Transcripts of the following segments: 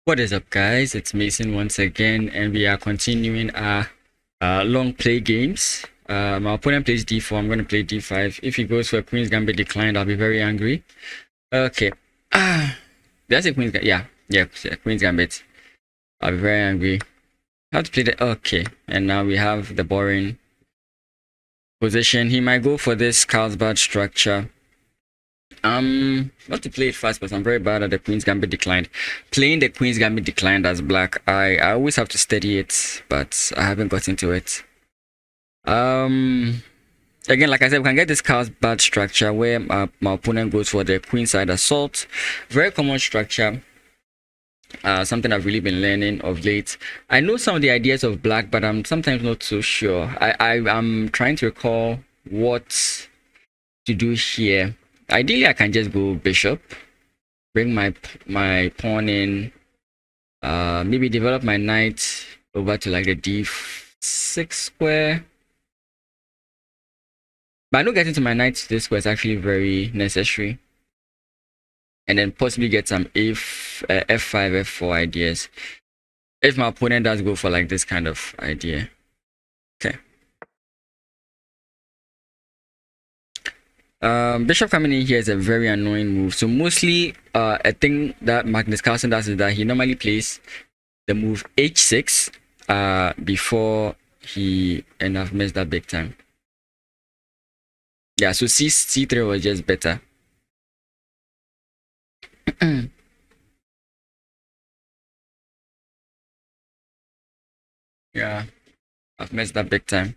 What is up, guys? It's Mason once again, and we are continuing our long play games. My opponent plays d4. I'm going to play d5. If he goes for a Queen's Gambit declined, I'll be very angry. Okay. That's a Queen's Gambit. Yeah, Queen's Gambit. I'll be very angry. How to play the... Okay. And now we have the boring position. He might go for this Carlsbad structure. Not to play it fast, but I'm very bad at the Queen's Gambit declined. Playing the Queen's Gambit declined as black, I always have to study it, but I haven't got into it. Again, like I said, we can get this Carlsbad structure where my opponent goes for the queenside assault. Very common structure. Something I've really been learning of late. I know some of the ideas of black, but I'm sometimes not so sure. I'm trying to recall what to do here. Ideally, I can just go bishop, bring my pawn in, maybe develop my knight over to like the d6 square. But not getting to my knight to this square is actually very necessary. And then possibly get some f5, f4 ideas. If my opponent does go for like this kind of idea. Okay. Bishop coming in here is a very annoying move. So mostly a thing that Magnus Carlsen does is that he normally plays the move h6 before he and I've missed that big time. Yeah, so c3 was just better. Yeah, I've missed that big time.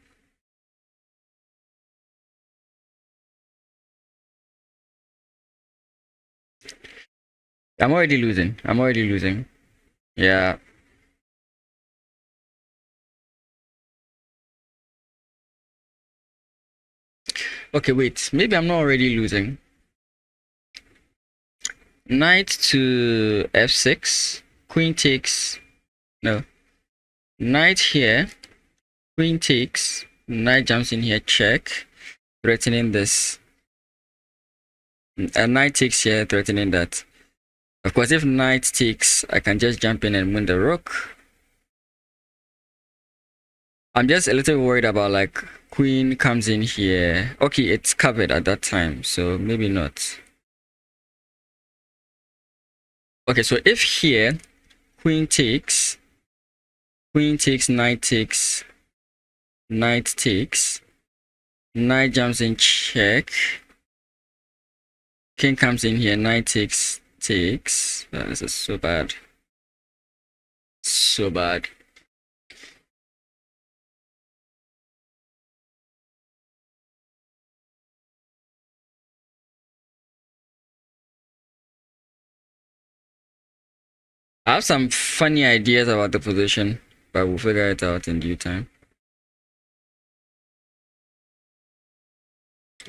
I'm already losing. Yeah. Okay, wait. Maybe I'm not already losing. Knight to f6. Queen takes... No. Knight here. Queen takes. Knight jumps in here. Check. Threatening this. And knight takes here, threatening that. Of course, if knight takes, I can just jump in and win the rook. I'm just a little worried about like queen comes in here. Okay, it's covered at that time, so maybe not. Okay, so if here, queen takes, knight takes, knight takes, knight jumps in, check. King comes in here, knight takes. This is so bad. So bad. I have some funny ideas about the position, but we'll figure it out in due time.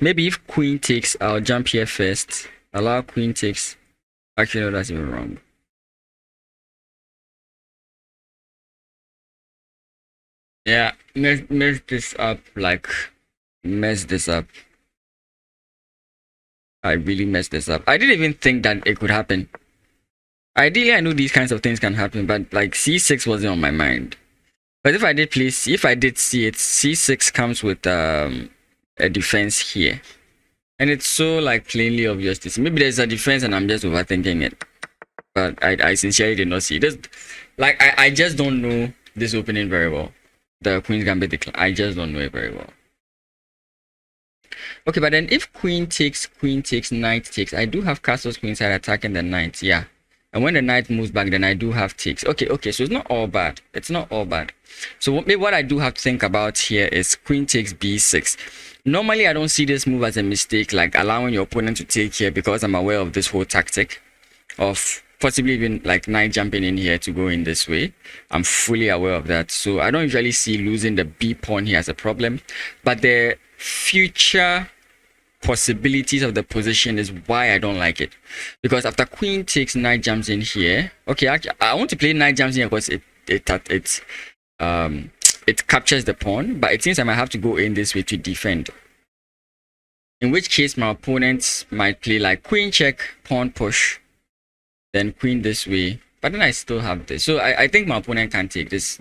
Maybe if queen takes, I'll jump here first. Allow queen takes. Actually, no, that's even wrong. Yeah, mess this up, like, mess this up. I really messed this up. I didn't even think that it could happen. Ideally, I knew these kinds of things can happen, but like c6 wasn't on my mind. But if I did play c, if I did see it, c6 comes with a defense here. And it's so like plainly obvious to see. Maybe there's a defense and I'm just overthinking it. But I sincerely did not see this. Like I just don't know this opening very well. The Queen's Gambit decline. I just don't know it very well. Okay, but then if queen takes, knight takes, I do have castles queenside attacking the knight. Yeah. And when the knight moves back, then I do have takes. Okay, so it's not all bad. It's not all bad. So what I do have to think about here is queen takes b6. Normally, I don't see this move as a mistake, like allowing your opponent to take here, because I'm aware of this whole tactic of possibly even like knight jumping in here to go in this way. I'm fully aware of that. So I don't usually see losing the b pawn here as a problem. But the future possibilities of the position is why I don't like it. Because after queen takes, knight jumps in here. Okay, actually, I want to play knight jumps in here because it captures the pawn, but it seems I might have to go in this way to defend. in which case my opponents might play like queen check, pawn push, then queen this way. But then I still have this. So I think my opponent can take this.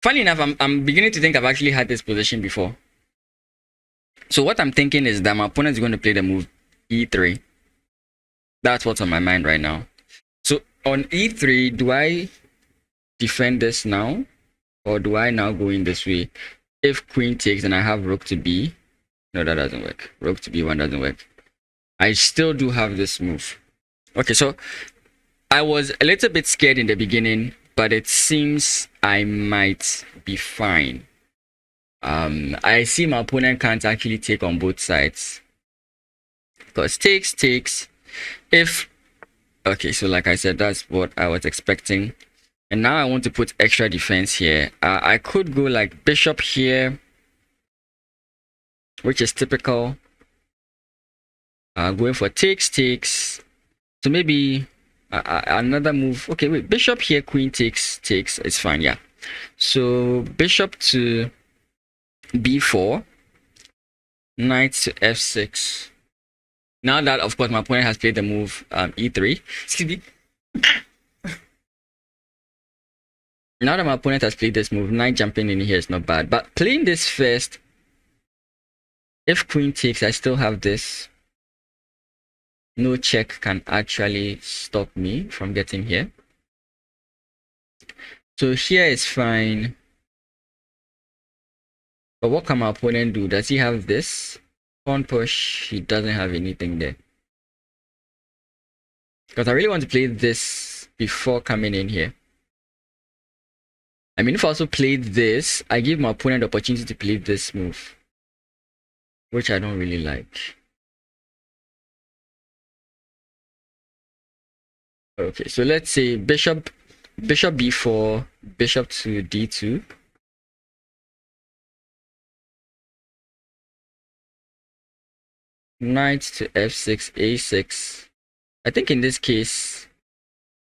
Funny enough, I'm beginning to think I've actually had this position before. So what I'm thinking is that my opponent is going to play the move e3. That's what's on my mind right now. So on e3, do I defend this now? Or do I now go in this way? If queen takes and I have rook to b. No, that doesn't work. Rook to b1 doesn't work. I still do have this move. Okay, so I was a little bit scared in the beginning, but it seems I might be fine. I see my opponent can't actually take on both sides. Because takes. If... Okay, so like I said, that's what I was expecting. And now I want to put extra defense here. I could go like bishop here, which is typical. Going for takes. So maybe another move. Okay, wait, bishop here, queen takes. It's fine, yeah. So bishop to b4, knight to f6. Now that, of course, my opponent has played the move e3. Excuse me. Now that my opponent has played this move, knight jumping in here is not bad. But playing this first, if queen takes, I still have this. No check can actually stop me from getting here. So here is fine. But what can my opponent do? Does he have this? Pawn push, he doesn't have anything there. Because I really want to play this before coming in here. I mean, if I also played this, I give my opponent the opportunity to play this move, which I don't really like. Okay, so let's say bishop b4, bishop to d2. Knight to f6, a6. I think in this case,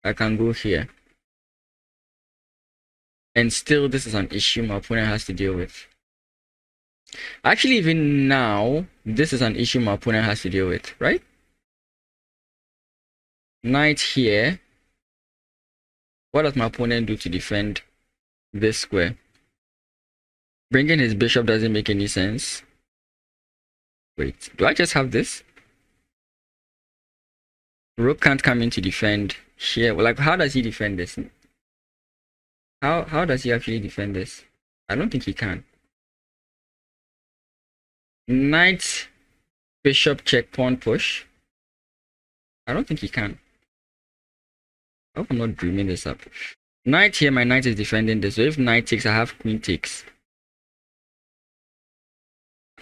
I can go here. And still, this is an issue my opponent has to deal with. Actually, even now, this is an issue my opponent has to deal with, right? Knight here. What does my opponent do to defend this square? Bringing his bishop doesn't make any sense. Wait, do I just have this? Rook can't come in to defend here. Like, how does he defend this? How does he actually defend this? I don't think he can. Knight, bishop check, pawn push. I don't think he can. I hope I'm not dreaming this up. Knight here, my knight is defending this. So if knight takes, I have queen takes.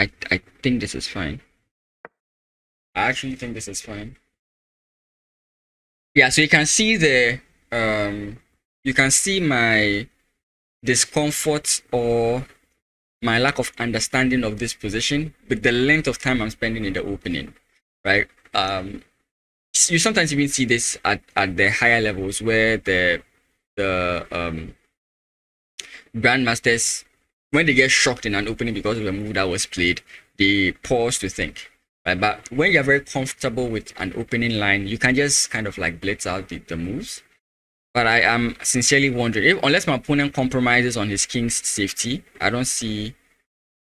I think this is fine. I actually think this is fine. Yeah, so you can see the you can see my discomfort or my lack of understanding of this position with the length of time I'm spending in the opening, right? You sometimes even see this at the higher levels where the grandmasters, when they get shocked in an opening because of a move that was played, they pause to think. Right? But when you're very comfortable with an opening line, you can just kind of like blitz out the moves. But I am sincerely wondering, unless my opponent compromises on his king's safety, I don't see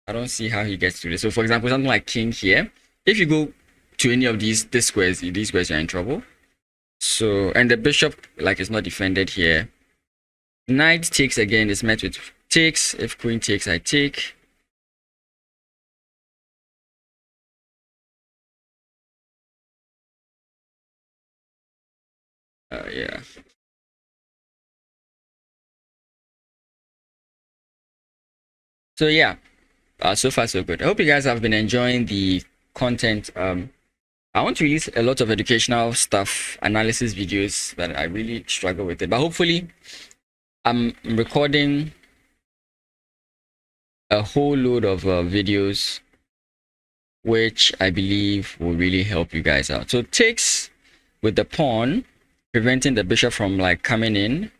how he gets to this. So for example, something like king here, if you go to any of these squares, you're in trouble. So, and the bishop like is not defended here. Knight takes again is met with takes. If queen takes, I take. Yeah. So yeah, so far so good. I hope you guys have been enjoying the content. I want to release a lot of educational stuff, analysis videos, but I really struggle with it. But hopefully, I'm recording a whole load of videos, which I believe will really help you guys out. So takes with the pawn, preventing the bishop from like coming in,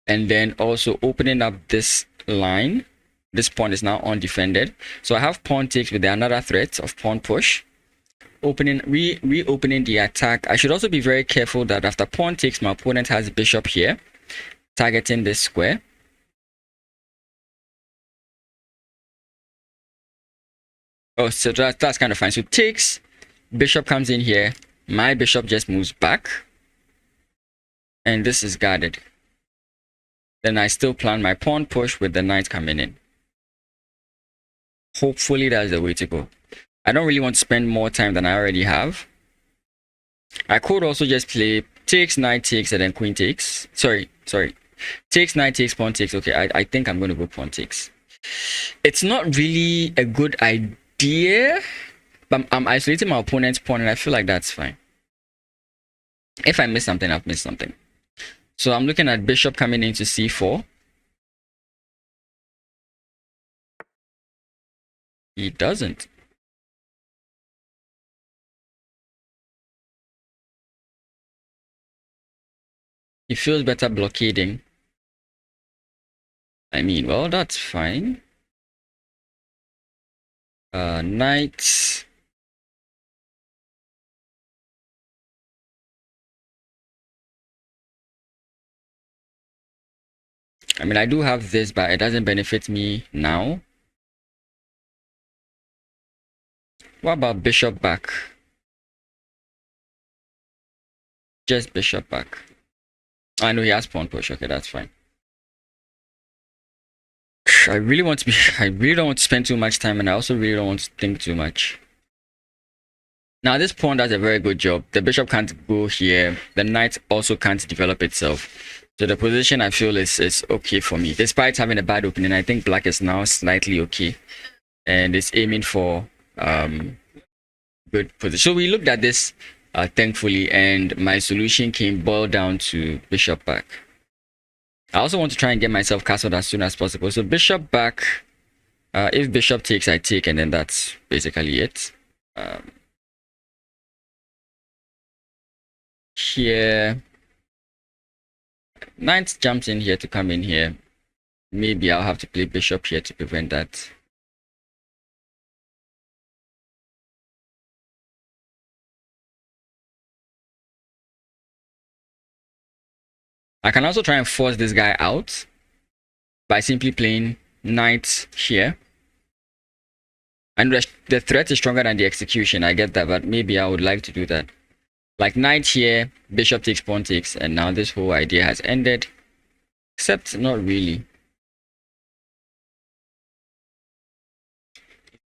and then also opening up this line This pawn is now undefended. So I have pawn takes with another threat of pawn push. Reopening the attack. I should also be very careful that after pawn takes, my opponent has bishop here, targeting this square. Oh, so that's kind of fine. So takes, bishop comes in here. My bishop just moves back. And this is guarded. Then I still plan my pawn push with the knight coming in. Hopefully that's the way to go. I don't really want to spend more time than I already have. I could also just play takes, knight takes, and then queen takes. Sorry. Takes, knight takes, pawn takes. Okay, I think I'm going to go pawn takes. It's not really a good idea, but I'm isolating my opponent's pawn, and I feel like that's fine. If I miss something, I've missed something. So I'm looking at bishop coming into c4. He doesn't. He feels better blockading. I mean, well, that's fine. Knight. I mean, I do have this, but it doesn't benefit me now. What about bishop back? Just bishop back. I know he has pawn push. Okay, that's fine. I really don't want to spend too much time, and I also really don't want to think too much. Now this pawn does a very good job. The bishop can't go here. The knight also can't develop itself. So the position I feel is okay for me. Despite having a bad opening, I think black is now slightly okay. And it's aiming for good position. So we looked at this thankfully, and my solution boiled down to bishop back. I also want to try and get myself castled as soon as possible. So bishop back. If bishop takes, I take, and then that's basically it. Here, knight jumps in here to come in here. Maybe I'll have to play bishop here to prevent that. I can also try and force this guy out by simply playing knight here. And the threat is stronger than the execution. I get that, but maybe I would like to do that. Like knight here, bishop takes, pawn takes, and now this whole idea has ended. Except not really.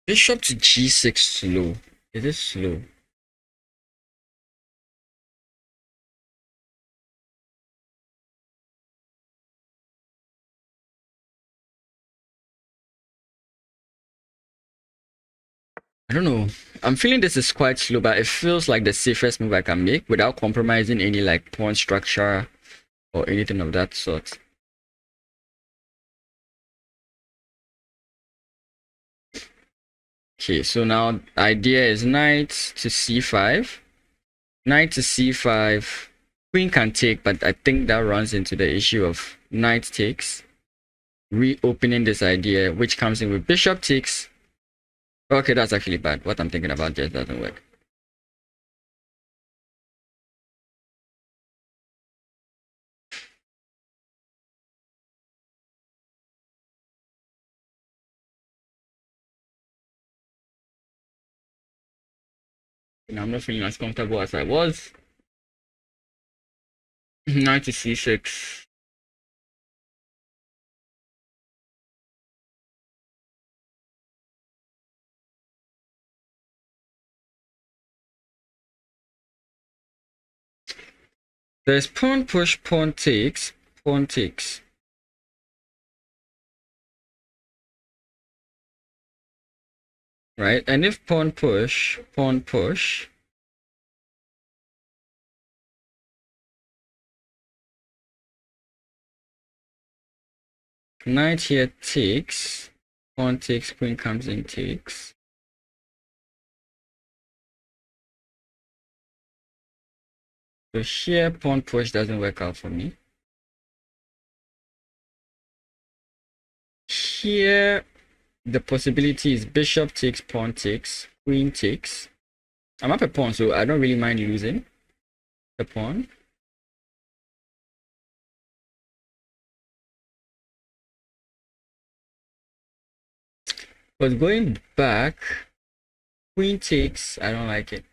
Bishop to g6 slow. It is slow. I don't know. I'm feeling this is quite slow, but it feels like the safest move I can make without compromising any like pawn structure or anything of that sort. Okay, so now the idea is knight to c5. Knight to c5. Queen can take, but I think that runs into the issue of knight takes. Reopening this idea, which comes in with bishop takes. Okay, that's actually bad. What I'm thinking about just doesn't work. Now I'm not feeling as comfortable as I was. Knight to c6. There's pawn push, pawn takes, pawn takes. Right? And if pawn push, knight here takes, pawn takes, queen comes in, takes. So here, pawn push doesn't work out for me. Here, the possibility is bishop takes, pawn takes, queen takes. I'm up a pawn, so I don't really mind losing the pawn. But going back, queen takes, I don't like it.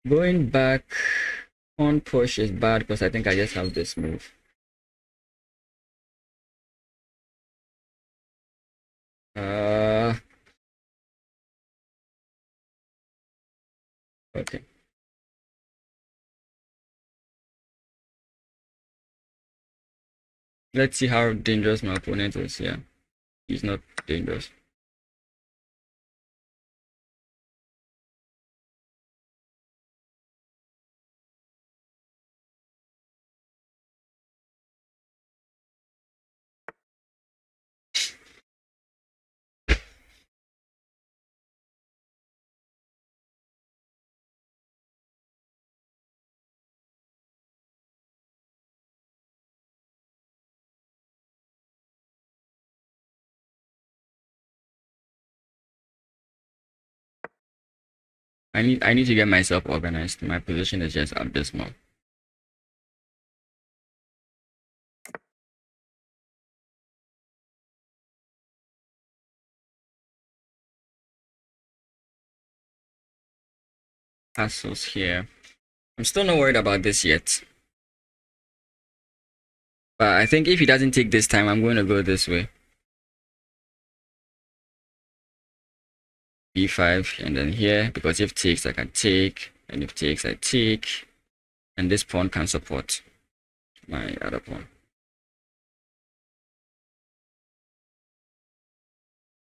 Going back, pawn push is bad because I think I just have this move. Okay. Let's see how dangerous my opponent is. Yeah, he's not dangerous. I need to get myself organized. My position is just abysmal. Castles here. I'm still not worried about this yet. But I think if he doesn't take this time, I'm going to go this way. B5 and then here, because if takes I can take, and if takes I take, and this pawn can support my other pawn.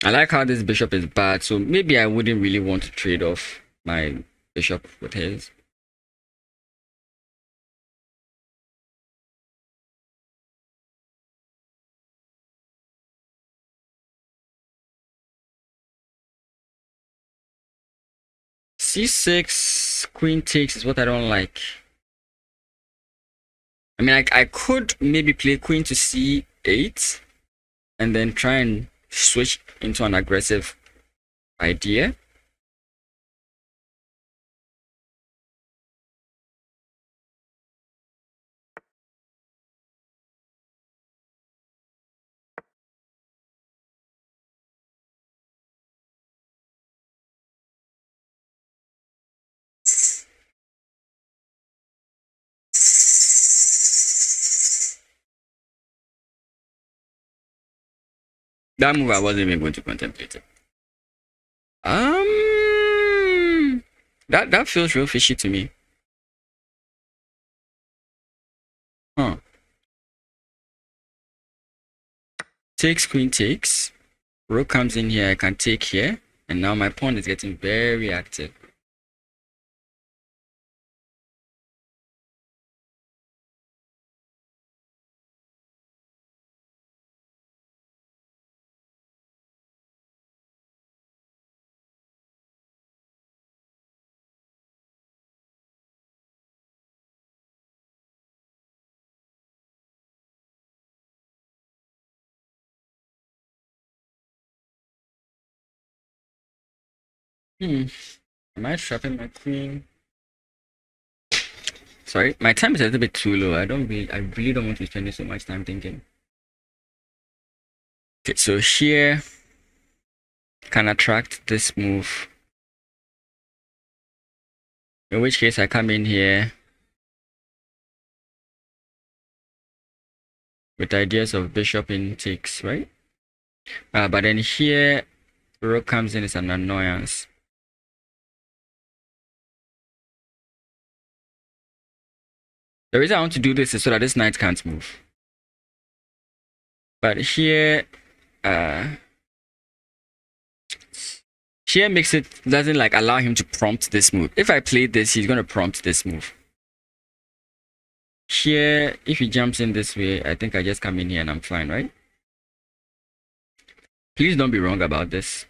I like how this bishop is bad, so maybe I wouldn't really want to trade off my bishop with his. C6 queen takes is what I don't like. I mean, I could maybe play queen to c8 and then try and switch into an aggressive idea. That move I wasn't even going to contemplate it. That feels real fishy to me. Huh. Takes, queen takes. Rook comes in here, I can take here. And now my pawn is getting very active. Am I trapping my queen? Sorry, my time is a little bit too low. I really don't want to spend so much time thinking. Okay, so here can attract this move. In which case I come in here with ideas of bishop in takes, right? But then here rook comes in as an annoyance. The reason I want to do this is so that this knight can't move. But here makes it doesn't like allow him to prompt this move. If I play this, he's gonna prompt this move. Here, if he jumps in this way, I think I just come in here and I'm fine, right? Please don't be wrong about this.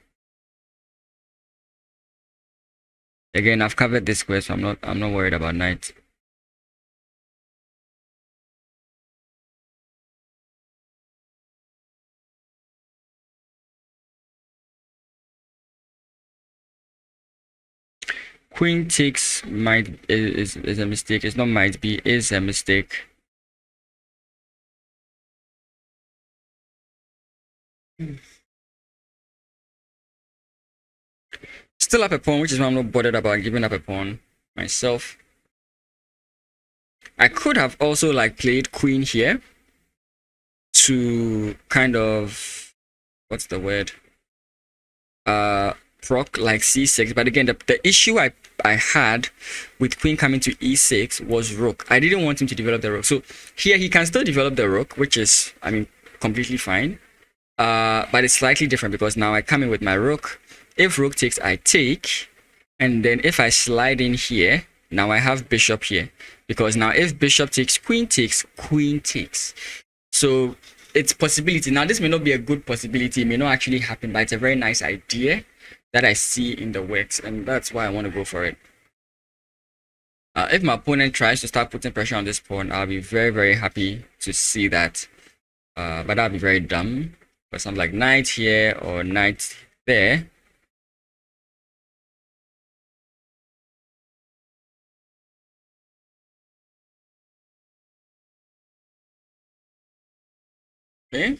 Again, I've covered this square, so I'm not worried about knight. queen takes is a mistake. It's not might be, is a mistake. Still up a pawn, which is why I'm not bothered about giving up a pawn myself. I could have also like played queen here to kind of, what's the word? Proc like c6, but again the issue I had with queen coming to e6 was rook. I didn't want him to develop the rook, so here he can still develop the rook, which is, I mean, completely fine, but it's slightly different because now I come in with my rook. If rook takes, I take, and then if I slide in here, now I have bishop here, because now if bishop takes, queen takes, queen takes. So it's possibility. Now this may not be a good possibility, it may not actually happen, but it's a very nice idea that I see in the works, and that's why I want to go for it. If my opponent tries to start putting pressure on this pawn, I'll be very, very happy to see that. But that'll be very dumb, because I'm like knight here or knight there. Okay.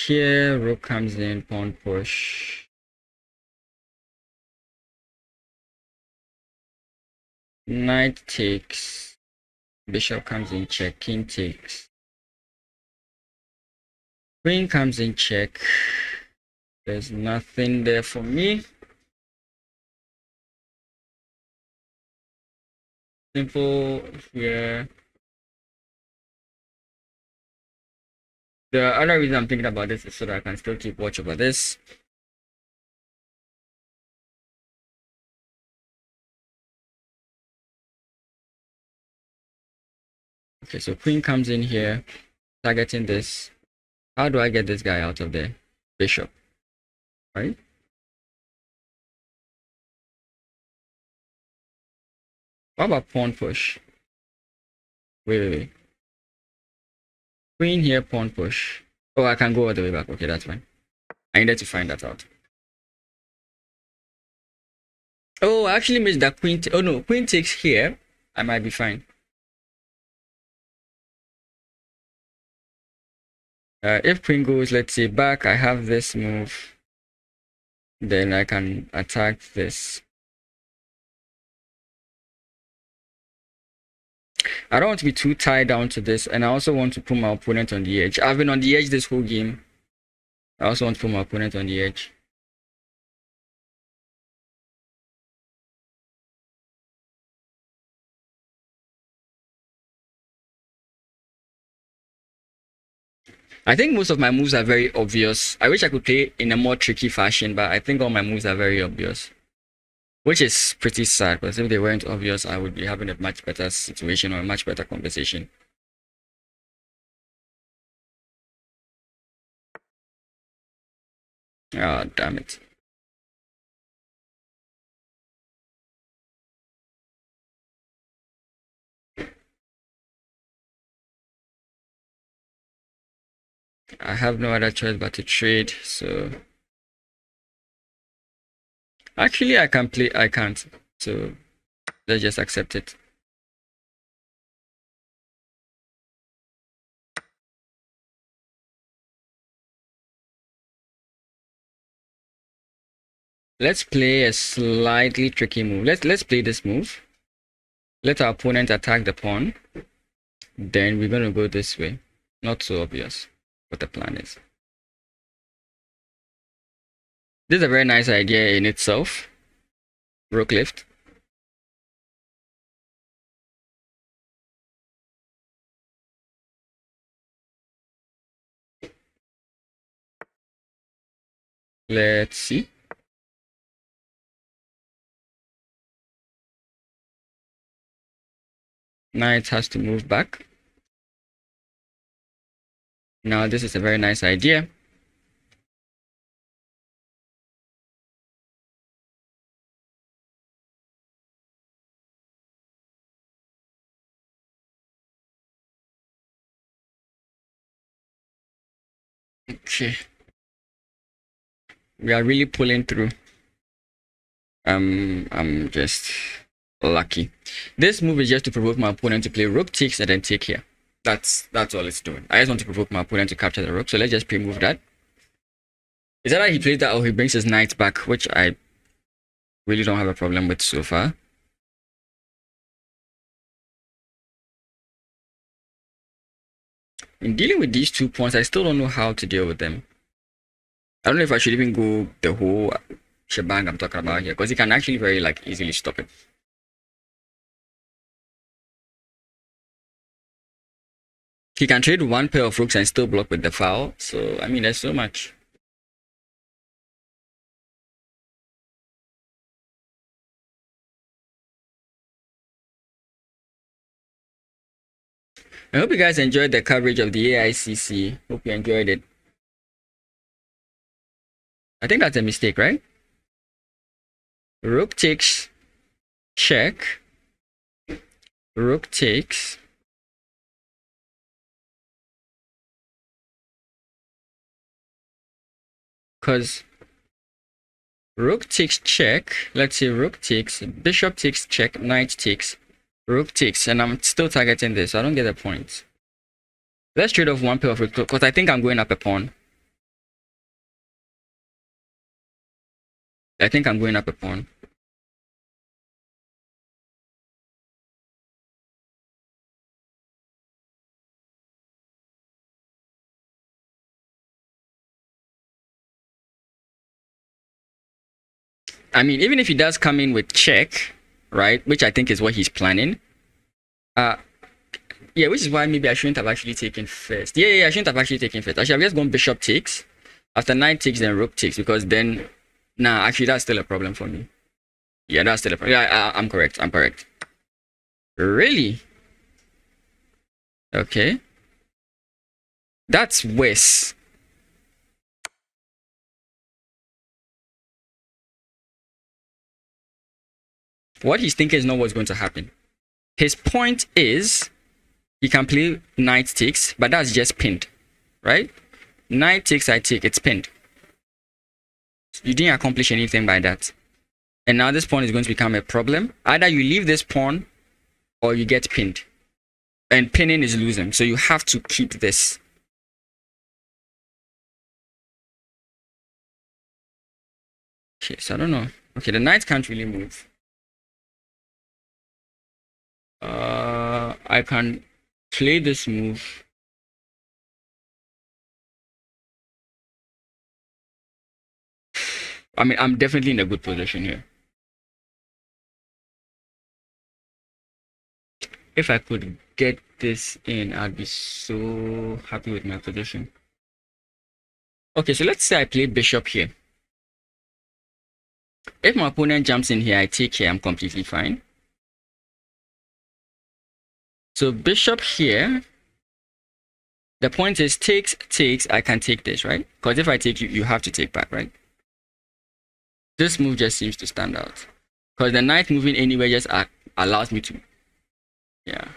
Here, rook comes in, pawn push. Knight takes. Bishop comes in check, king takes. Queen comes in check. There's nothing there for me. Simple here. The other reason I'm thinking about this is so that I can still keep watch over this. Okay, so queen comes in here, targeting this. How do I get this guy out of there? Bishop, right? What about pawn push? Wait. Queen here, pawn push. Oh, I can go all the way back. Okay, that's fine. I needed to find that out. Oh, I actually missed that queen. Oh no, queen takes here. I might be fine. If queen goes, let's say, back, I have this move. Then I can attack this. I don't want to be too tied down to this, and I also want to put my opponent on the edge. I've been on the edge this whole game. I also want to put my opponent on the edge. I think most of my moves are very obvious. I wish I could play in a more tricky fashion, but I think all my moves are very obvious. Which is pretty sad, because if they weren't obvious, I would be having a much better situation or a much better conversation. Ah, damn it. I have no other choice but to trade, so actually I can play, I can't, so let's just accept it. Let's play a slightly tricky move. Let's play this move. Let our opponent attack the pawn. Then we're gonna go this way. Not so obvious what the plan is. This is a very nice idea in itself. Rook lift. Let's see. Knight has to move back. Now this is a very nice idea. Okay. We are really pulling through. I'm just lucky. This move is just to provoke my opponent to play rook takes and then take here. That's all it's doing. I just want to provoke my opponent to capture the rook. So let's just pre-move that. Is that how he plays that, or he brings his knight back, which I really don't have a problem with so far. In dealing with these 2 pawns, I still don't know how to deal with them. I don't know if I should even go the whole shebang I'm talking about here, because he can actually very easily stop it. He can trade one pair of rooks and still block with the foul. So I mean, there's so much. I hope you guys enjoyed the coverage of the AICC. Hope you enjoyed it. I think that's a mistake, right? Rook takes, check. Rook takes. Because rook takes check. Let's say rook takes, bishop takes check, knight takes, rook takes, and I'm still targeting this. So I don't get the point. Let's trade off one pair of rook, because I think I'm going up a pawn. I think I'm going up a pawn. I mean, even if he does come in with check, right, which I think is what he's planning. Yeah, which is why maybe I shouldn't have actually taken first. Yeah, I shouldn't have actually taken first. Actually, I've just gone bishop takes. After knight takes, then rook takes, because then, nah, actually, that's still a problem for me. Yeah, that's still a problem. Yeah, I'm correct. I'm correct. Really? Okay. That's worse. What he's thinking is not what's going to happen. His point is he can play knight takes, but that's just pinned, right? Knight takes, I take, it's pinned. You didn't accomplish anything by that. And now this pawn is going to become a problem. Either you leave this pawn or you get pinned. And pinning is losing. So you have to keep this. Okay, so I don't know. Okay, the knight can't really move. I can play this move. I mean, I'm definitely in a good position here. If I could get this in, I'd be so happy with my position. Okay, so let's say I play bishop here. If my opponent jumps in here, I take here, I'm completely fine. So bishop here, the point is takes, I can take this, right? Because if I take you have to take back, right? This move just seems to stand out. Because the knight moving anywhere just allows me to, yeah.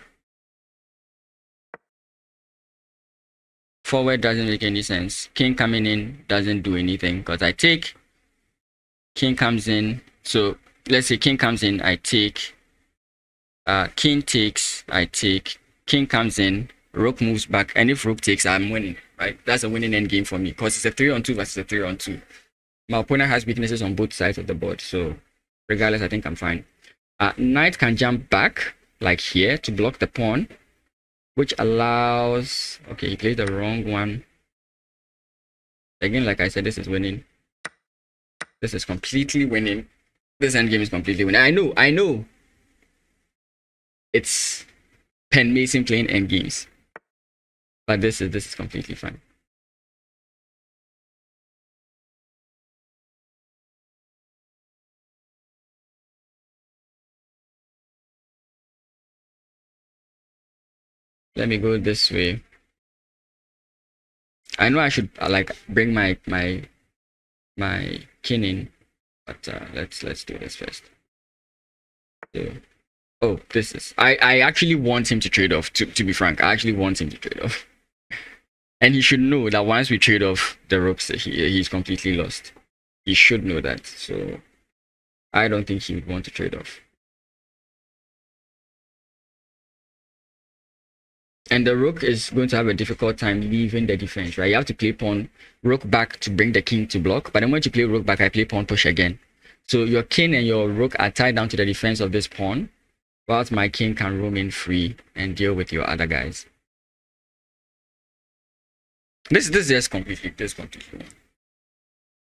Forward doesn't make any sense. King coming in doesn't do anything because I take, king comes in. So let's say king comes in, I take. King takes, I take, king comes in, rook moves back, and if rook takes, I'm winning, right? That's a winning end game for me because it's a 3-on-2 versus a 3-on-2. My opponent has weaknesses on both sides of the board, so regardless, I think I'm fine. Knight can jump back, like here, to block the pawn, which allows... Okay, he played the wrong one. Again, like I said, this is winning. This is completely winning. This endgame is completely winning. I know. It's Pen Mason playing endgames. But this is completely fine. Let me go this way. I know I should like bring my king in, but let's do this first. So, oh, this is I actually want him to trade off. To be frank, I actually want him to trade off. And he should know that once we trade off the ropes, he's completely lost. He should know that. So I don't think he would want to trade off. And the rook is going to have a difficult time leaving the defense, right? You have to play pawn rook back to bring the king to block. But then when you play rook back, I play pawn push again. So your king and your rook are tied down to the defense of this pawn, whilst my king can roam in free and deal with your other guys. This is just completely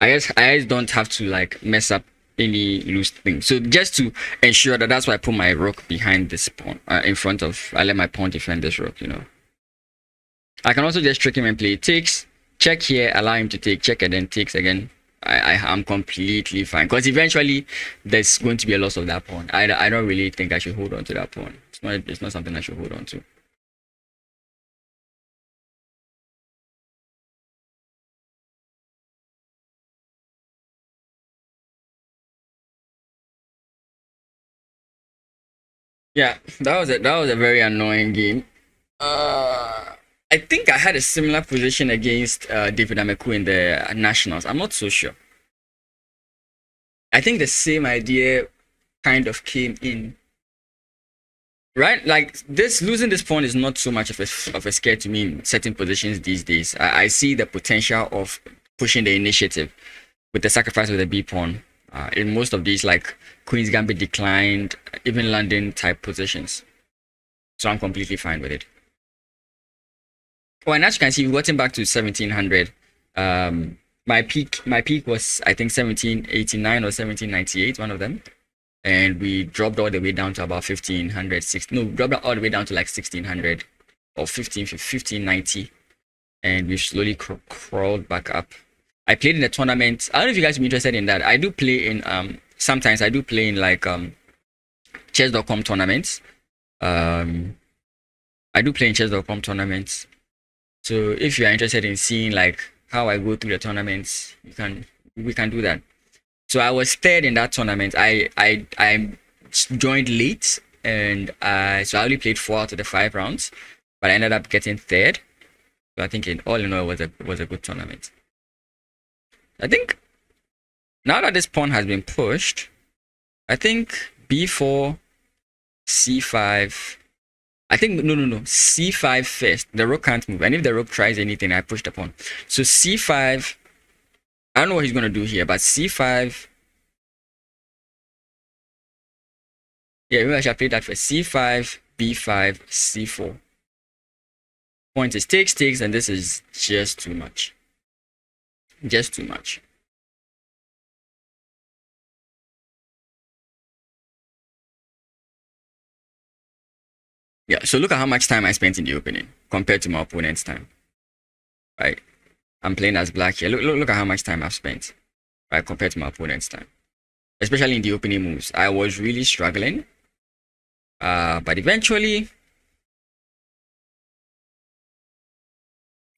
I guess don't have to like mess up any loose thing. So just to ensure that, that's why I put my rook behind this pawn, in front of, I let my pawn defend this rook, you know. I can also just trick him and play takes, check here, allow him to take, check, and then takes again. I'm completely fine, because eventually there's going to be a loss of that pawn. I don't really think I should hold on to that pawn. It's not something I should hold on to. Yeah, that was a very annoying game. I think I had a similar position against David Ameku in the Nationals. I'm not so sure. I think the same idea kind of came in. Right? Like this, losing this pawn is not so much of a scare to me in certain positions these days. I see the potential of pushing the initiative with the sacrifice of the B pawn in most of these, like Queen's Gambit declined, even London type positions. So I'm completely fine with it. Oh, and as you can see, we've gotten back to 1700. My peak was, I think, 1789 or 1798, one of them. And we dropped all the way down to about 1500, dropped all the way down to like 1600 or 1590. And we slowly crawled back up. I played in a tournament. I don't know if you guys are interested in that. I do play in, sometimes I do play in like chess.com tournaments. I do play in chess.com tournaments. So if you are interested in seeing like how I go through the tournaments, we can do that. So I was third in that tournament. I joined late, and so I only played 4 out of the 5 rounds, but I ended up getting third. So I think all in all, it was a good tournament. I think now that this pawn has been pushed, I think b4, c5. I think no, c5 first. The rook can't move, and if the rook tries anything, I push the pawn. So c5. I don't know what he's gonna do here, but c5. Yeah, maybe I should play that for c5, b5, c4. Point is takes, and this is just too much. Just too much. Yeah, so look at how much time I spent in the opening compared to my opponent's time. Right? I'm playing as black here. Look at how much time I've spent, right, compared to my opponent's time. Especially in the opening moves. I was really struggling. But eventually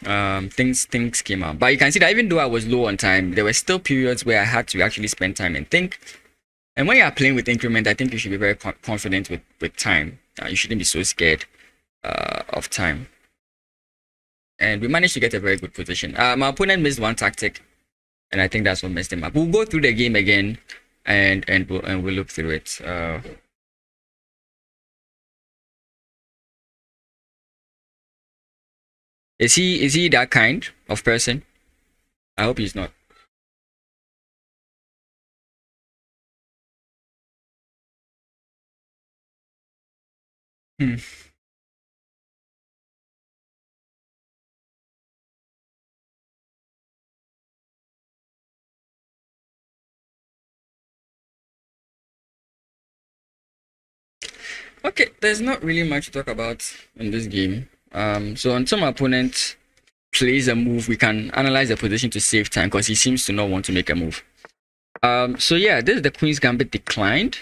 things came out. But you can see that even though I was low on time, there were still periods where I had to actually spend time and think. And when you are playing with increment, I think you should be very confident with time. You shouldn't be so scared of time. And we managed to get a very good position. My opponent missed one tactic, and I think that's what messed him up. We'll go through the game again, and we'll look through it. Is he that kind of person? I hope he's not. Okay, there's not really much to talk about in this game. So until my opponent plays a move, we can analyze the position to save time, because he seems to not want to make a move. So yeah, this is the Queen's Gambit declined,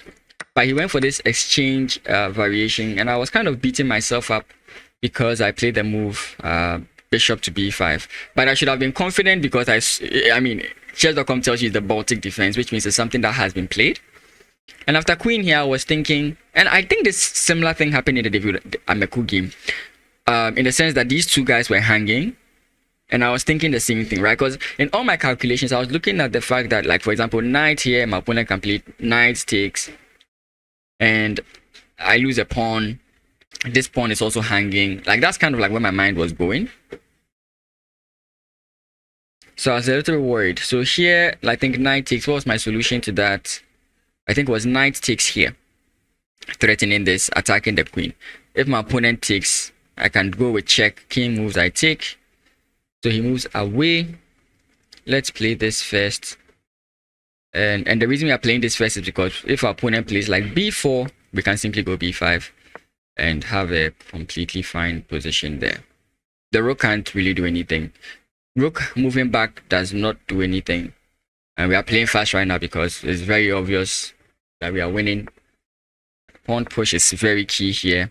but he went for this exchange variation, and I was kind of beating myself up because I played the move bishop to b5. But I should have been confident, because I mean, chess.com tells you the Baltic defense, which means it's something that has been played. And after queen here, I was thinking, and I think this similar thing happened in the David Ameku game, in the sense that these two guys were hanging, And I was thinking the same thing, right? Because in all my calculations, I was looking at the fact that, like, for example, knight here, my opponent complete, knight takes, and I lose a pawn. This pawn is also hanging. Like, that's kind of like where my mind was going. So I was a little worried. So here, I think knight takes. What was my solution to that? I think it was knight takes here, threatening this, attacking the queen. If my opponent takes, I can go with check. King moves, I take. So he moves away. Let's play this first. And the reason we are playing this first is because if our opponent plays like b4, we can simply go b5 and have a completely fine position there. The rook can't really do anything. Rook moving back does not do anything. And we are playing fast right now because it's very obvious that we are winning. Pawn push is very key here.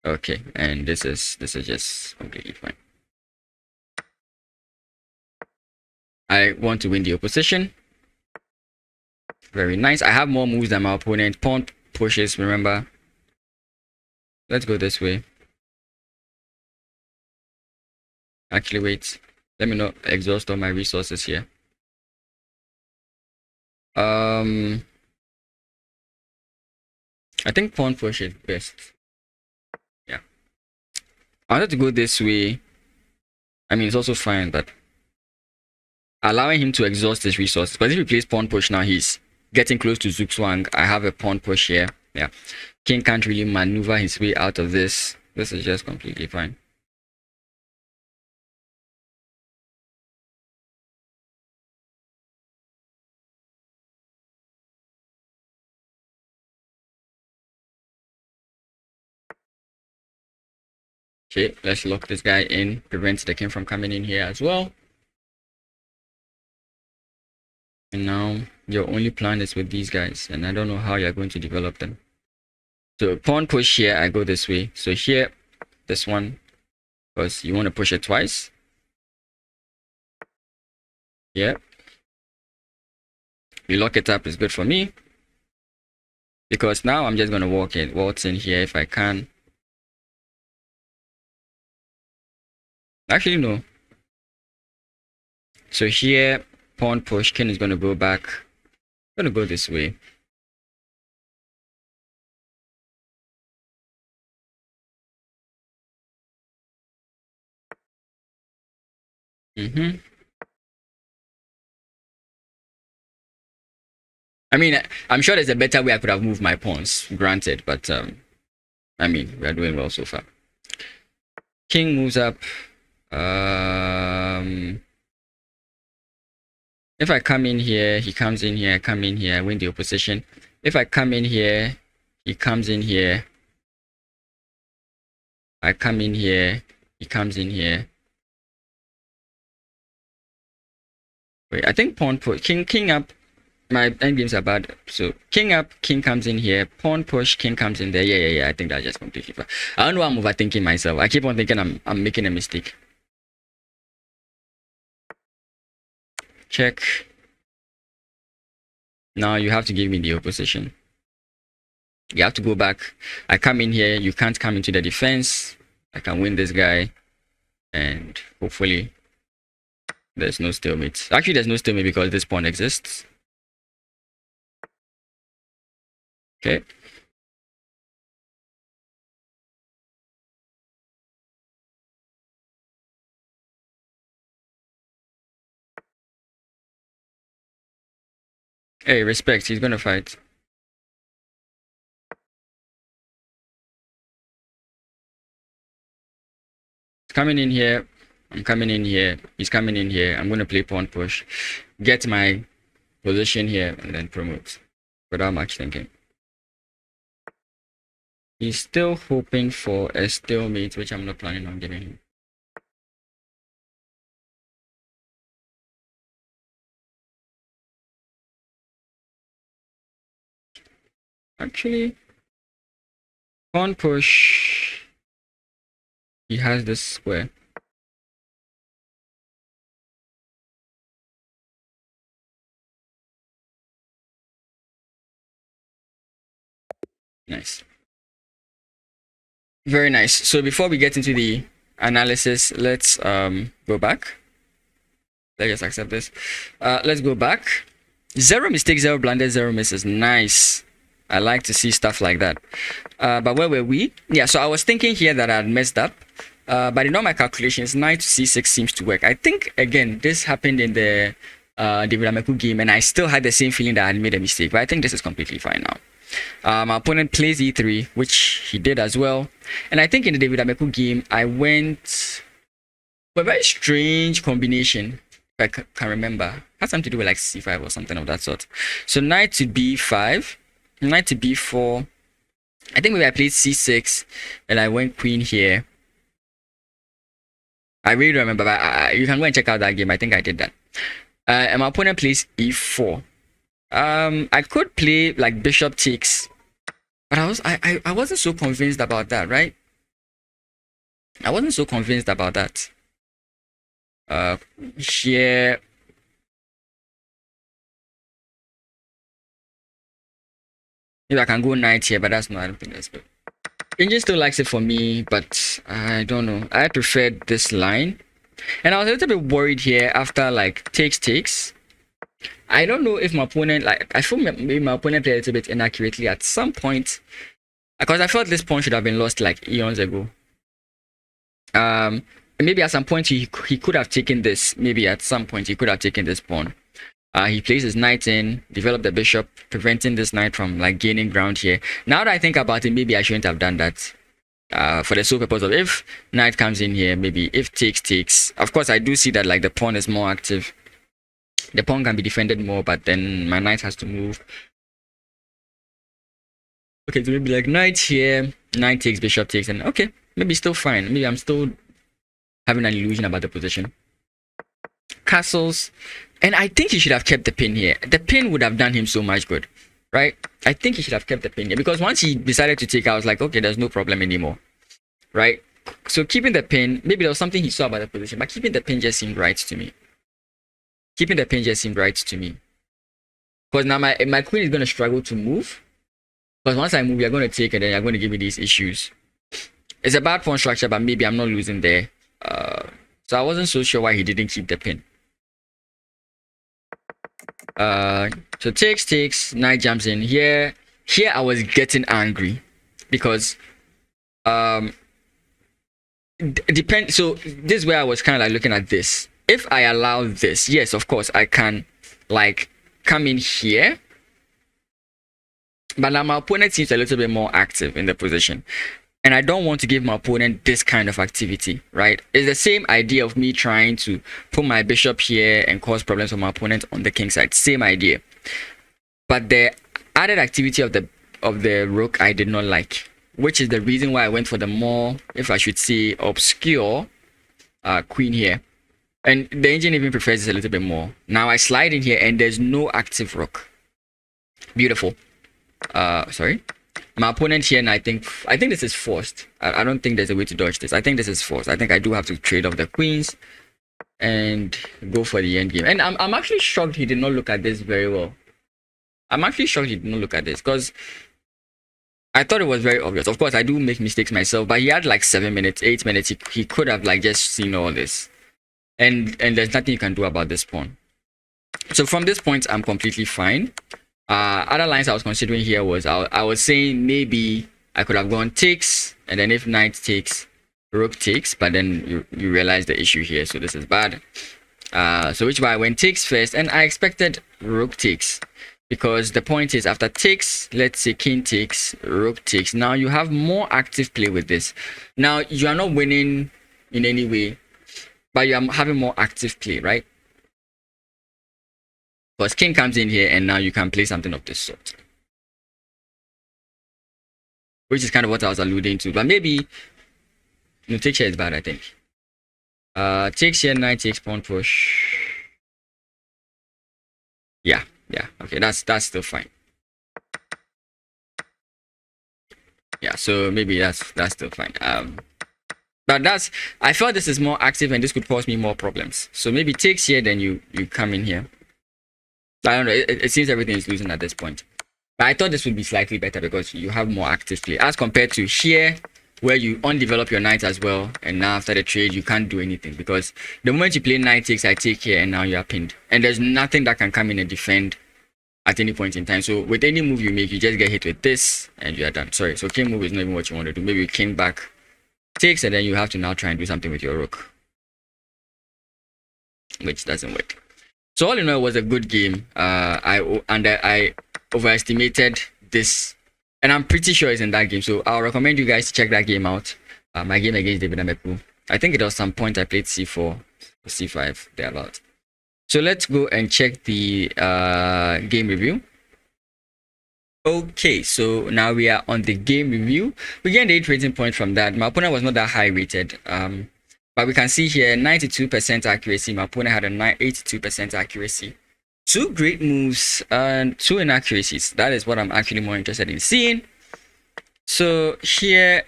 Okay, and this is just completely fine. I want to win the opposition. Very nice. I have more moves than my opponent. Pawn pushes, remember. Let's go this way. Actually, wait. Let me not exhaust all my resources here. I think pawn push is best. Yeah. I wanted to go this way. I mean, it's also fine, but allowing him to exhaust his resources. Because if he plays pawn push now, he's getting close to Zugzwang. I have a pawn push here. Yeah. King can't really maneuver his way out of this. This is just completely fine. Okay, let's lock this guy in. Prevents the king from coming in here as well. And now your only plan is with these guys, and I don't know how you're going to develop them. So pawn push here, I go this way. So here, this one, because you want to push it twice. Yeah. We lock it up is good for me. Because now I'm just going to waltz in here if I can. Actually, no. So here, pawn push, king is going to go back. I'm going to go this way. I mean, I'm sure there's a better way I could have moved my pawns, granted, but I mean, we are doing well so far. King moves up. If I come in here, he comes in here, I come in here, I win the opposition. If I come in here, he comes in here. I come in here, he comes in here. Wait, I think pawn push, king up. My endgames are bad. So king up, king comes in here, pawn push, king comes in there. Yeah. I think that's just completely fine. I don't know why I'm overthinking myself. I keep on thinking I'm making a mistake. Check. Now you have to give me the opposition. You have to go back. I come in here, you can't come into the defense. I can win this guy. And hopefully there's no stalemate. Actually, there's no stalemate because this pawn exists. Okay. Hey, respect. He's gonna fight. Coming in here. I'm coming in here. He's coming in here. I'm gonna play pawn push. Get my position here and then promote. Without much thinking. He's still hoping for a stalemate, which I'm not planning on giving him. Actually, pawn push. He has this square. Nice. Very nice. So before we get into the analysis. Let's go back. Let's just accept this. Let's go back. 0 mistakes, 0 blunders, 0 misses. Nice. I like to see stuff like that. But where were we? Yeah, so I was thinking here that I had messed up. But in all my calculations, knight to c6 seems to work. I think, again, this happened in the David Ameku game, and I still had the same feeling that I had made a mistake. But I think this is completely fine now. My opponent plays e3, which he did as well. And I think in the David Ameku game, I went for a very strange combination. I can remember. It had something to do with like c5 or something of that sort. So knight to b5, knight to b4. I think maybe I played c6 and I went queen here. I really don't remember, but you can go and check out that game. I think I did that. And my opponent plays e4. I could play like bishop takes, but I wasn't so convinced about that, right? I wasn't so convinced about that. Here, maybe I can go knight here, but that's not. I don't think that's good. Engine still likes it for me, but I don't know. I preferred this line, and I was a little bit worried here after like takes. I don't know if my opponent, like, I feel maybe my opponent played a little bit inaccurately at some point, because I felt this pawn should have been lost like eons ago. Maybe at some point he could have taken this. Maybe at some point he could have taken this pawn. He plays his knight in, developed the bishop, preventing this knight from like gaining ground here. Now that I think about it, maybe I shouldn't have done that. For the sole purpose of if knight comes in here, maybe if takes. Of course, I do see that like the pawn is more active. The pawn can be defended more, but then my knight has to move. Okay, so maybe like knight here, knight takes, bishop takes, and okay, maybe still fine. Maybe I'm still having an illusion about the position. Castles, and I think he should have kept the pin here. The pin would have done him so much good, right? I think he should have kept the pin here, because once he decided to take, I was like, okay, there's no problem anymore, right? So keeping the pin, maybe there was something he saw about the position, but keeping the pin just seemed right to me. Keeping the pin just seemed right to me. Because now my queen is going to struggle to move. Because once I move, you're going to take it and you're going to give me these issues. It's a bad pawn structure, but maybe I'm not losing there. So I wasn't so sure why he didn't keep the pin. So takes, knight jumps in. Here I was getting angry. Because depend. So this is where I was kind of like looking at this. If I allow this, yes, of course, I can like come in here. But now my opponent seems a little bit more active in the position. And I don't want to give my opponent this kind of activity, right? It's the same idea of me trying to put my bishop here and cause problems for my opponent on the king side. Same idea. But the added activity of the rook I did not like, which is the reason why I went for the more, if I should say, obscure queen here. And the engine even prefers this a little bit more. Now I slide in here and there's no active rook. Beautiful. Sorry. My opponent here, and I think this is forced. I don't think there's a way to dodge this. I think this is forced. I think I do have to trade off the queens and go for the end game. And I'm actually shocked he did not look at this very well. I'm actually shocked he did not look at this, because I thought it was very obvious. Of course, I do make mistakes myself, but he had like 7 minutes, 8 minutes. He could have like just seen all this. And there's nothing you can do about this pawn. So from this point, I'm completely fine. Other lines I was considering here was I was saying maybe I could have gone takes, and then if knight takes, rook takes, but then you realize the issue here, so this is bad. So which is why I went takes first, and I expected rook takes, because the point is after takes, let's say king takes, rook takes. Now you have more active play with this. Now you are not winning in any way, but you are having more active play, right? Because king comes in here and now you can play something of this sort. Which is kind of what I was alluding to. But maybe, no, take here is bad, I think. Takes here, knight takes, pawn push. Yeah, okay, that's still fine. Yeah, so maybe that's still fine. But I felt this is more active and this could cause me more problems. So maybe takes here, then you come in here. I don't know, it seems everything is losing at this point. But I thought this would be slightly better because you have more active play. As compared to here, where you undevelop your knight as well, and now after the trade you can't do anything, because the moment you play knight takes, I take here, and now you are pinned, and there's nothing that can come in and defend at any point in time. So with any move you make, you just get hit with this and you are done. Sorry, so king move is not even what you want to do. Maybe king back takes, and then you have to now try and do something with your rook, which doesn't work. So all in all, it was a good game. I overestimated this, and I'm pretty sure it's in that game. So I'll recommend you guys to check that game out. My game against David Amepu. I think it was some point I played c4 or c5 thereabout. So let's go and check the game review. Okay, so now we are on the game review. We gained 8 rating points from that. My opponent was not that high rated. But we can see here 92% accuracy. My opponent had a 82% accuracy. 2 great moves and 2 inaccuracies. That is what I'm actually more interested in seeing. So here,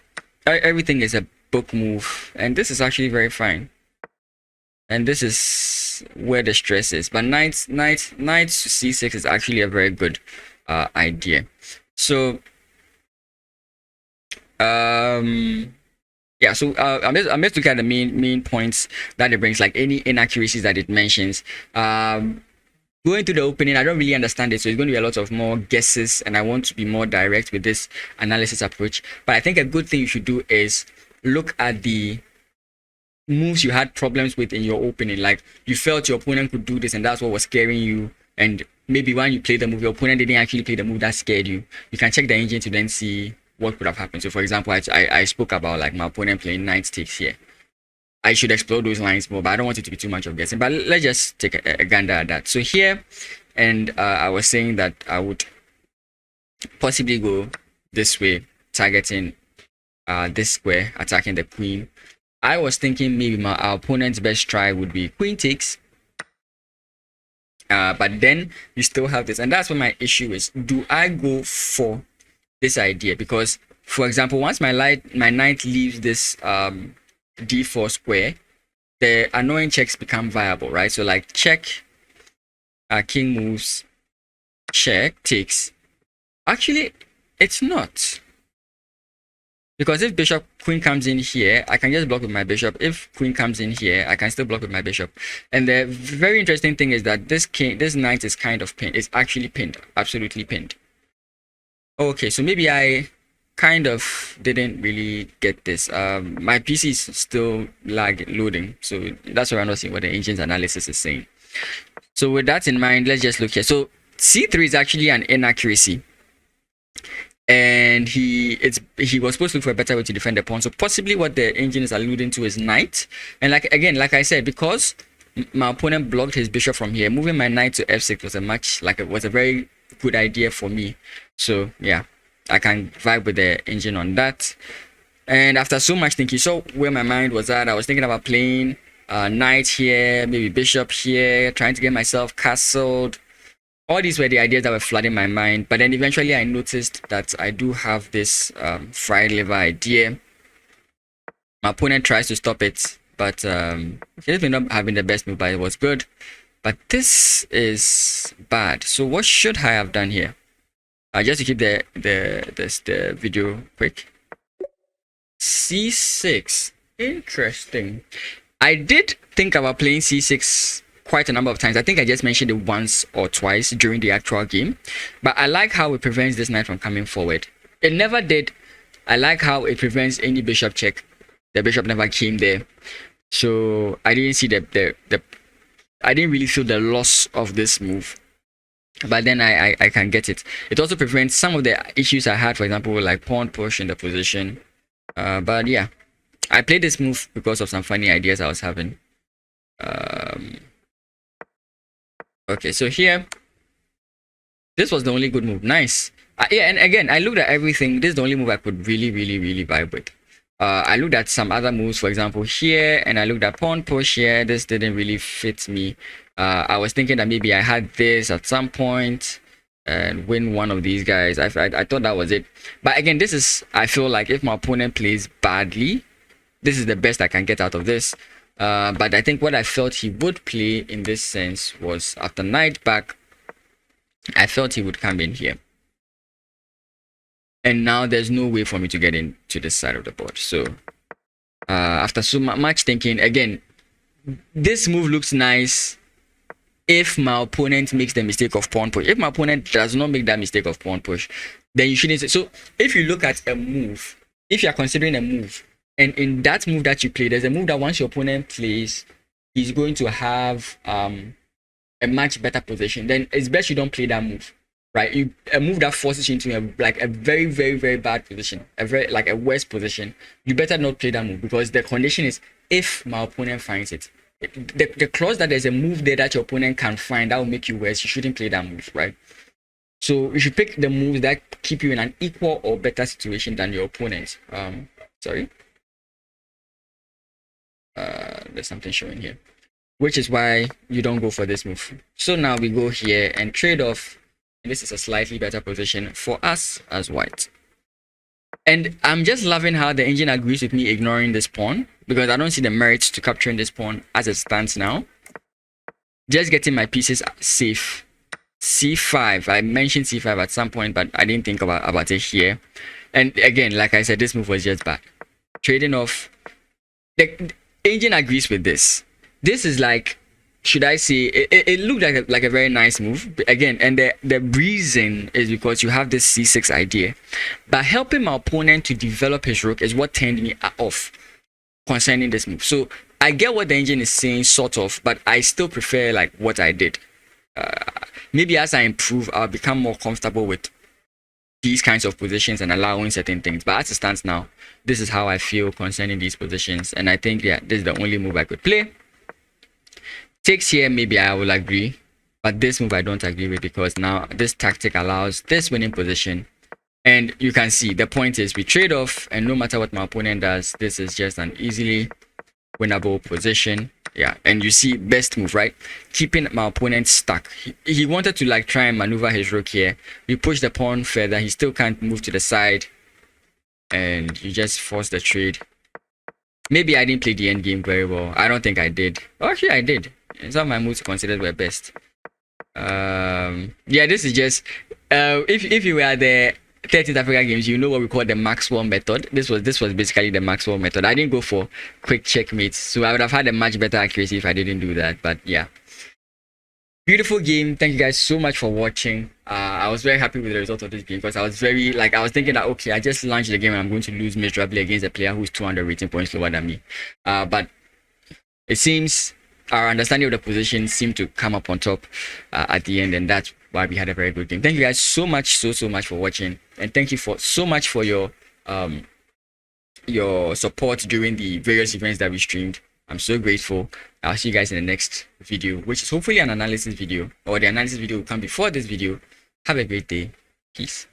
everything is a book move, and this is actually very fine. And this is where the stress is. But knight to c6 is actually a very good idea. So yeah, so I'm just looking at the main points that it brings, like any inaccuracies that it mentions. Going to the opening, I don't really understand it, so it's going to be a lot of more guesses, and I want to be more direct with this analysis approach. But I think a good thing you should do is look at the moves you had problems with in your opening. Like, you felt your opponent could do this, and that's what was scaring you. And maybe when you play the move, your opponent didn't actually play the move that scared you. You can check the engine to then see what could have happened. So for example, I spoke about like my opponent playing knight takes here. I should explore those lines more, but I don't want it to be too much of guessing. But let's just take a gander at that. So here, and I was saying that I would possibly go this way, targeting this square, attacking the queen. I was thinking maybe our opponent's best try would be queen takes. But then you still have this, and that's where my issue is. Do I go for this idea? Because, for example, once my knight leaves this d4 square, the annoying checks become viable, right? So like check, king moves, check, takes. Actually, it's not. Because if bishop queen comes in here, I can just block with my bishop. If queen comes in here, I can still block with my bishop. And the very interesting thing is that this knight is kind of pinned. It's actually pinned, absolutely pinned. Okay, so maybe I kind of didn't really get this. My PC is still loading, so that's why I'm not seeing what the engine's analysis is saying. So with that in mind, let's just look here. So c3 is actually an inaccuracy, and he was supposed to look for a better way to defend the pawn. So possibly what the engine is alluding to is knight. And like I said, because my opponent blocked his bishop from here, moving my knight to f6 was a very good idea for me. So yeah, I can vibe with the engine on that. And after so much thinking, so where my mind was at, I was thinking about playing knight here, maybe bishop here, trying to get myself castled. All these were the ideas that were flooding my mind. But then eventually I noticed that I do have this fried liver idea. My opponent tries to stop it, but he ended up having the best move, but it was good. But this is bad. So what should I have done here? Just to keep the video quick. c6. Interesting. I did think about playing c6 quite a number of times. I think I just mentioned it once or twice during the actual game. But I like how it prevents this knight from coming forward. It never did. I like how it prevents any bishop check. The bishop never came there. So I didn't see I didn't really feel the loss of this move. But then I can get it. It also prevents some of the issues I had, for example, like pawn push in the position. But yeah, I played this move because of some funny ideas I was having. Okay, so here, this was the only good move. Nice. Yeah, and again, I looked at everything. This is the only move I could really vibe with. I looked at some other moves, for example, here, and I looked at pawn push here. This didn't really fit me. I was thinking that maybe I had this at some point and win one of these guys. I thought that was it. But again, this is, I feel like if my opponent plays badly, this is the best I can get out of this. But I think what I felt he would play in this sense was after knight back, I felt he would come in here. and now there's no way for me to get into this side of the board. So after so much thinking, again, this move looks nice if my opponent makes the mistake of pawn push. If my opponent does not make that mistake of pawn push, then you shouldn't say. So if you look at a move, if you are considering a move, and in that move that you play, there's a move that once your opponent plays, he's going to have a much better position, then it's best you don't play that move, right? A move that forces you into a very, very, very bad position, a worse position. You better not play that move, because the condition is if my opponent finds it. The clause that there's a move there that your opponent can find that will make you worse, you shouldn't play that move, right? So you should pick the moves that keep you in an equal or better situation than your opponent. Sorry. There's something showing here, which is why you don't go for this move. So now we go here and trade off. And this is a slightly better position for us as white. And I'm just loving how the engine agrees with me ignoring this pawn, because I don't see the merits to capturing this pawn as it stands now. Just getting my pieces safe. C5. I mentioned C5 at some point, but I didn't think about it here. And again, like I said, this move was just bad. Trading off. The engine agrees with this. This is like, should I say, it looked like a very nice move again, and the reason is because you have this c6 idea, but helping my opponent to develop his rook is what turned me off concerning this move. So I get what the engine is saying, sort of, but I still prefer like what I did. Maybe as I improve, I'll become more comfortable with these kinds of positions and allowing certain things, but as it stands now, this is how I feel concerning these positions, and I think, yeah, this is the only move I could play. Takes here, maybe I will agree, but this move I don't agree with, because now this tactic allows this winning position, and you can see the point is we trade off, and no matter what my opponent does, this is just an easily winnable position. Yeah, and you see best move, right? Keeping my opponent stuck. He wanted to like try and maneuver his rook here. We push the pawn further, he still can't move to the side, and you just force the trade. Maybe I didn't play the end game very well. I don't think I did. Actually, I did. Some of my moves considered were best. Yeah, this is just if you were at the 13th Africa Games, you know what we call the Maxwell method. This was basically the Maxwell method. I didn't go for quick checkmates, so I would have had a much better accuracy if I didn't do that. But yeah, beautiful game. Thank you guys so much for watching. I was very happy with the result of this game, because I was very I was thinking that, okay, I just launched the game and I'm going to lose miserably against a player who's 200 rating points lower than me. But it seems our understanding of the position seemed to come up on top at the end, and that's why we had a very good game. Thank you guys so much for watching, and thank you so much for your support during the various events that we streamed. I'm so grateful. I'll see you guys in the next video, which is hopefully an analysis video, or the analysis video will come before this video. Have a great day. Peace.